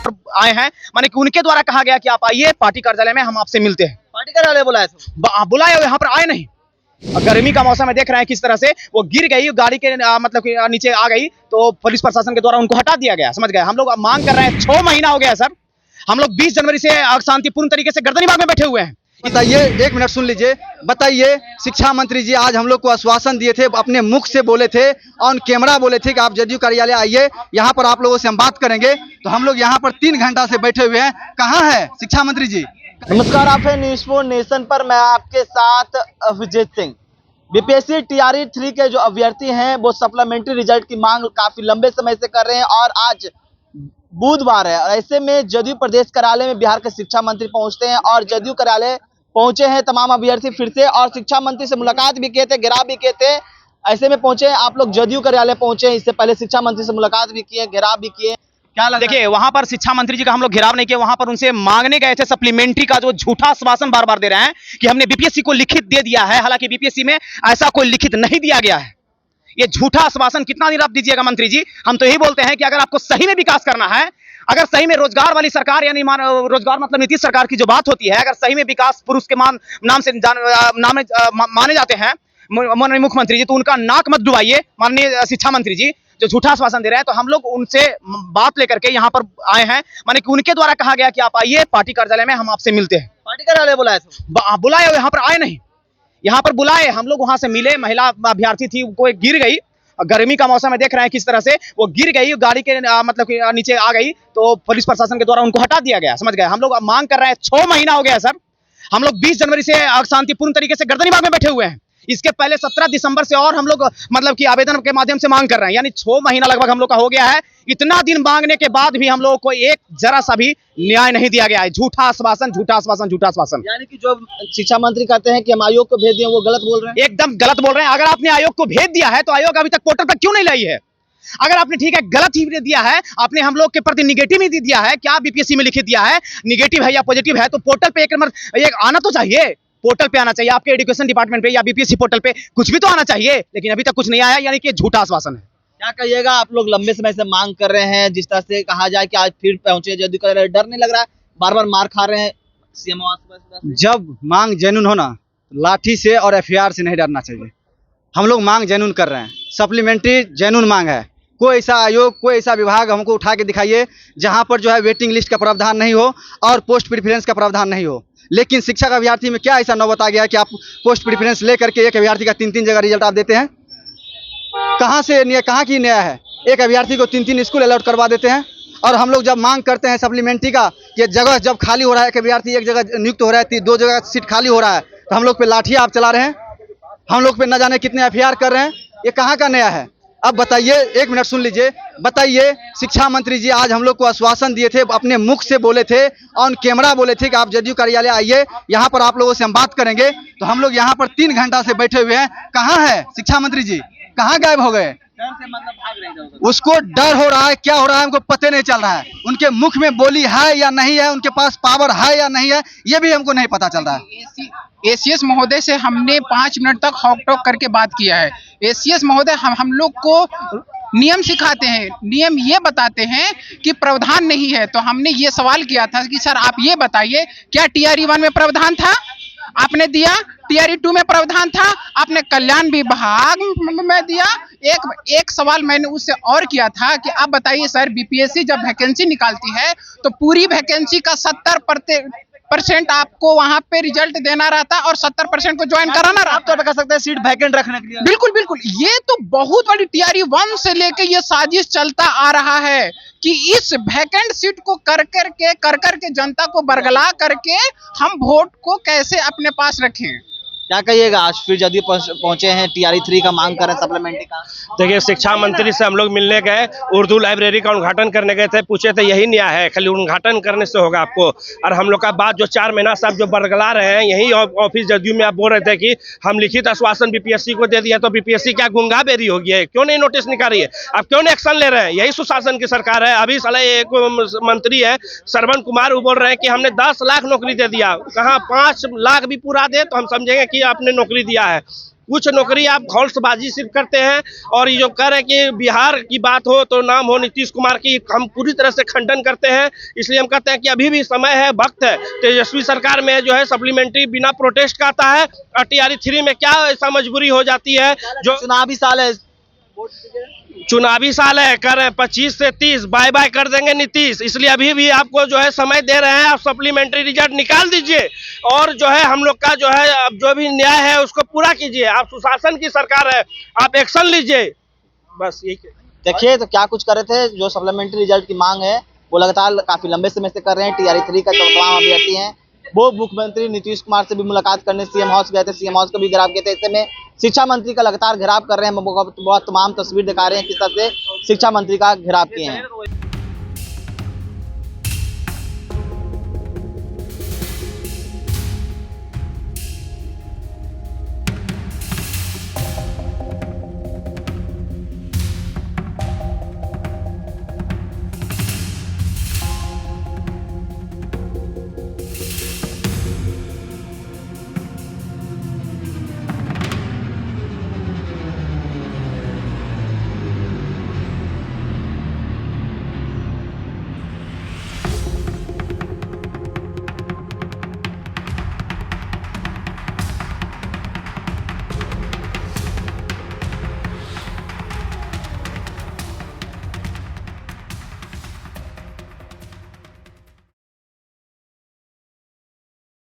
आए हैं, माने कि उनके द्वारा कहा गया कि आप आइए पार्टी कार्यालय में, हम आपसे मिलते हैं। पार्टी कार्यालय बुलाया था? बुलाए हुए यहाँ पर आए नहीं। गर्मी का मौसम है, देख रहे हैं किस तरह से वो गिर गई गाड़ी के मतलब कि नीचे आ गई, तो पुलिस प्रशासन के द्वारा उनको हटा दिया गया। समझ गए? हम लोग मांग कर रहे हैं, 6 महीना हो गया सर। हम लोग 20 जनवरी से शांतिपूर्ण तरीके से गर्दनीबाग में बैठे हुए हैं। बताइए, एक मिनट सुन लीजिए। बताइए, शिक्षा मंत्री जी आज हम लोग को आश्वासन दिए थे, अपने मुख से बोले थे, ऑन कैमरा बोले थे कि आप जदयू कार्यालय आइए, यहाँ पर आप लोगों से हम बात करेंगे। तो हम लोग यहाँ पर 3 घंटा से बैठे हुए हैं। कहाँ है शिक्षा मंत्री जी? नमस्कार, आप है न्यूज़ 4 नेशन पर। मैं आपके साथ अभिजीत सिंह। बीपीएससी टीआरई 3 के जो अभ्यर्थी हैं वो सप्लीमेंट्री रिजल्ट की मांग काफी लंबे समय से कर रहे हैं और आज बुधवार है। ऐसे में जदयू प्रदेश कार्यालय में बिहार के शिक्षा मंत्री पहुंचते हैं और जदयू कार्यालय पहुंचे हैं तमाम अभ्यर्थी फिर से, और शिक्षा मंत्री से मुलाकात भी किए थे, घेराव भी किए थे। ऐसे में पहुंचे आप लोग जदयू कार्यालय पहुंचे, इससे पहले शिक्षा मंत्री से मुलाकात भी किए, घेराव भी किए। क्या लगा? देखिए, वहां पर शिक्षा मंत्री जी का हम लोग घेराव नहीं किया, वहां पर उनसे मांगने गए थे सप्लीमेंट्री का, जो झूठा आश्वासन बार बार दे रहे हैं कि हमने बीपीएससी को लिखित दे दिया है। हालांकि बीपीएससी में ऐसा कोई लिखित नहीं दिया गया है। ये झूठा आश्वासन कितना दिन आप दीजिएगा मंत्री जी? हम तो यही बोलते हैं कि अगर आपको सही में विकास करना है, अगर सही में रोजगार वाली सरकार, यानी रोजगार मतलब नीतीश सरकार की जो बात होती है, अगर सही में विकास पुरुष के नाम से माने जाते हैं माननीय मुख्यमंत्री जी, तो उनका नाक मत डुबाइए माननीय शिक्षा मंत्री जी, जो झूठा आश्वासन दे रहे हैं। तो हम लोग उनसे बात लेकर के यहाँ पर आए हैं, माने कि उनके द्वारा कहा गया कि आप आइए पार्टी कार्यालय में, हम आपसे मिलते हैं। पार्टी कार्यालय बुलाया था? बुलाए हुए यहाँ पर आए नहीं। यहाँ पर बुलाए, हम लोग वहां से मिले, महिला अभ्यर्थी थी, वो गिर गई। गर्मी का मौसम है, देख रहे हैं किस तरह से वो गिर गई गाड़ी के मतलब कि नीचे आ गई, तो पुलिस प्रशासन के द्वारा उनको हटा दिया गया। समझ गए? हम लोग मांग कर रहे हैं, 6 महीना हो गया सर। हम लोग 20 जनवरी से शांतिपूर्ण तरीके से गर्दनीबाग में बैठे हुए हैं। इसके पहले 17 दिसंबर से और हम लोग मतलब कि आवेदन के माध्यम से मांग कर रहे हैं, यानी 6 महीना लगभग हम लोग का हो गया है। इतना दिन मांगने के बाद भी हम लोगों को एक जरा सा भी न्याय नहीं दिया गया है। झूठा आश्वासन, झूठा आश्वासन, झूठा आश्वासन। यानी कि जो शिक्षा मंत्री कहते हैं कि हम आयोग को भेज दिए, वो गलत बोल रहे हैं? एकदम गलत बोल रहे हैं। अगर आपने आयोग को भेज दिया है तो आयोग अभी तक पोर्टल पर क्यों नहीं लाई है? अगर आपने ठीक है गलत ही दिया है, आपने हम लोग के प्रति निगेटिव ही दिया है, क्या बीपीएससी में लिखित दिया है, निगेटिव है या पॉजिटिव है, तो पोर्टल पे एक नंबर एक आना तो चाहिए। पोर्टल पे आना चाहिए, आपके एजुकेशन डिपार्टमेंट पे या बीपीएससी पोर्टल पे कुछ भी तो आना चाहिए, लेकिन अभी तक कुछ नहीं आया, यानी कि झूठा आश्वासन है। क्या कहिएगा? आप लोग लंबे समय से मांग कर रहे हैं, जिस तरह से कहा जाए कि आज फिर पहुंचे जदयू कार्यालय, डर नहीं लग रहा है? बार बार मार खा रहे हैं सीएम आवास पर। जब मांग जेन्युइन हो ना, लाठी से और एफआईआर से नहीं डरना चाहिए। हम लोग मांग जेन्युइन कर रहे हैं, सप्लीमेंट्री जेन्युइन मांग है। कोई ऐसा आयोग, कोई ऐसा विभाग हमको उठा के दिखाइए जहां पर जो है वेटिंग लिस्ट का प्रावधान नहीं हो और पोस्ट प्रेफरेंस का प्रावधान नहीं हो। लेकिन शिक्षा का अभ्यर्थी में क्या ऐसा नौबत आ गया है कि आप पोस्ट प्रेफरेंस लेकर के एक अभ्यर्थी का 3-3 जगह रिजल्ट आप देते हैं? कहाँ की न्याय है? एक अभ्यर्थी को 3-3 स्कूल अलॉट करवा देते हैं। और हम लोग जब मांग करते हैं सप्लीमेंट्री का, ये जगह जब खाली हो रहा है, एक अभ्यर्थी एक जगह नियुक्त हो रहा है, 2 जगह सीट खाली हो रहा है, तो हम लोग पे लाठी आप चला रहे हैं, हम लोग पे न जाने कितने एफआईआर कर रहे हैं। ये कहाँ का न्याय है? अब बताइए, एक मिनट सुन लीजिए। बताइए, शिक्षा मंत्री जी आज हम लोग को आश्वासन दिए थे, अपने मुख से बोले थे, ऑन कैमरा बोले थे कि आप जदयू कार्यालय आइए, यहाँ पर आप लोगों से हम बात करेंगे। तो हम लोग यहाँ पर 3 घंटा से बैठे हुए हैं। कहाँ है शिक्षा मंत्री जी? कहाँ गायब हो गए? मतलब भाग रहे हैं? उसको डर हो रहा है, क्या हो रहा है हमको पता नहीं चल रहा है। उनके मुख में बोली है या नहीं है, उनके पास पावर है या नहीं है, ये भी हमको नहीं पता चल रहा है। एसीएस महोदय से हमने 5 मिनट तक हॉक टॉक करके बात किया है। एसीएस महोदय हम लोग को नियम सिखाते हैं, नियम ये बताते हैं कि प्रावधान नहीं है। तो हमने ये सवाल किया था कि सर आप ये बताइए, क्या टीआरई 1 में प्रावधान था? आपने दिया। टीआरई 2 में प्रावधान था, आपने कल्याण विभाग में दिया। एक सवाल मैंने उससे और किया था कि आप बताइए सर, बीपीएससी जब वैकेंसी निकालती है तो पूरी वैकेंसी का 70% आपको वहां पे रिजल्ट देना रहता है और 70% को ज्वाइन कराना रहता है। आप तो कह सकते हैं सीट वैकेंट रखने के लिए। बिल्कुल बिल्कुल, ये तो बहुत बड़ी टीआरई 1 से लेके ये साजिश चलता आ रहा है कि इस वैकेंट सीट को कर करके जनता को बरगला करके हम वोट को कैसे अपने पास रखें। क्या कहिएगा? आज फिर जदयू पहुंचे हैं, टीआरई 3 का मांग कर रहे हैं, सप्लीमेंट्री का। देखिए, शिक्षा मंत्री से हम लोग मिलने गए, उर्दू लाइब्रेरी का उद्घाटन करने गए थे, पूछे थे यही न्याय है, खाली उद्घाटन करने से होगा आपको? और हम लोग का बात जो 4 महीना से आप जो बरगला रहे हैं, यही ऑफिस जदयू में आप बोल रहे थे कि हम लिखित आश्वासन बीपीएससी को दे दिया, तो बीपीएससी क्या गुंगा बेरी हो गई है? क्यों नहीं नोटिस निकाल रही है? आप क्यों नहीं एक्शन ले रहे हैं? यही सुशासन की सरकार है। अभी साला एक मंत्री है श्रवण कुमार, वो बोल रहे हैं कि हमने 10 लाख नौकरी दे दिया। कहाँ 5 लाख भी पूरा दे तो हम समझेंगे कि आपने नौकरी दिया है। कुछ नौकरी आप खौलसबाजी सिर्फ करते हैं। और ये जो कह रहे हैं कि बिहार की बात हो तो नाम हो नीतीश कुमार की, हम पूरी तरह से खंडन करते हैं। इसलिए हम कहते हैं कि अभी भी समय है, वक्त है। तेजस्वी सरकार में जो है सप्लीमेंट्री बिना प्रोटेस्ट का आता है, और TRE 3 में क्या ऐसा मजबूरी हो जाती है जो चुनावी साल है, चुनावी साल है, कर रहे हैं 25 से 30 बाय बाय कर देंगे नीतीश। इसलिए अभी भी आपको जो है समय दे रहे हैं, आप सप्लीमेंट्री रिजल्ट निकाल दीजिए और जो है हम लोग का जो है अब जो भी न्याय है उसको पूरा कीजिए। आप सुशासन की सरकार है, आप एक्शन लीजिए, बस यही। देखिए तो क्या कुछ कर रहे थे। जो सप्लीमेंट्री रिजल्ट की मांग है वो लगातार काफी लंबे समय से कर रहे हैं। TRE 3 का जो तमाम अभ्यर्थी हैं वो मुख्यमंत्री नीतीश कुमार से भी मुलाकात करने सीएम हाउस गए थे, सीएम हाउस को भी घेराव किए थे। ऐसे में शिक्षा मंत्री का लगातार घेराव कर रहे हैं। बहुत तमाम तस्वीर दिखा रहे हैं किस तरह से शिक्षा मंत्री का घेराव किए हैं।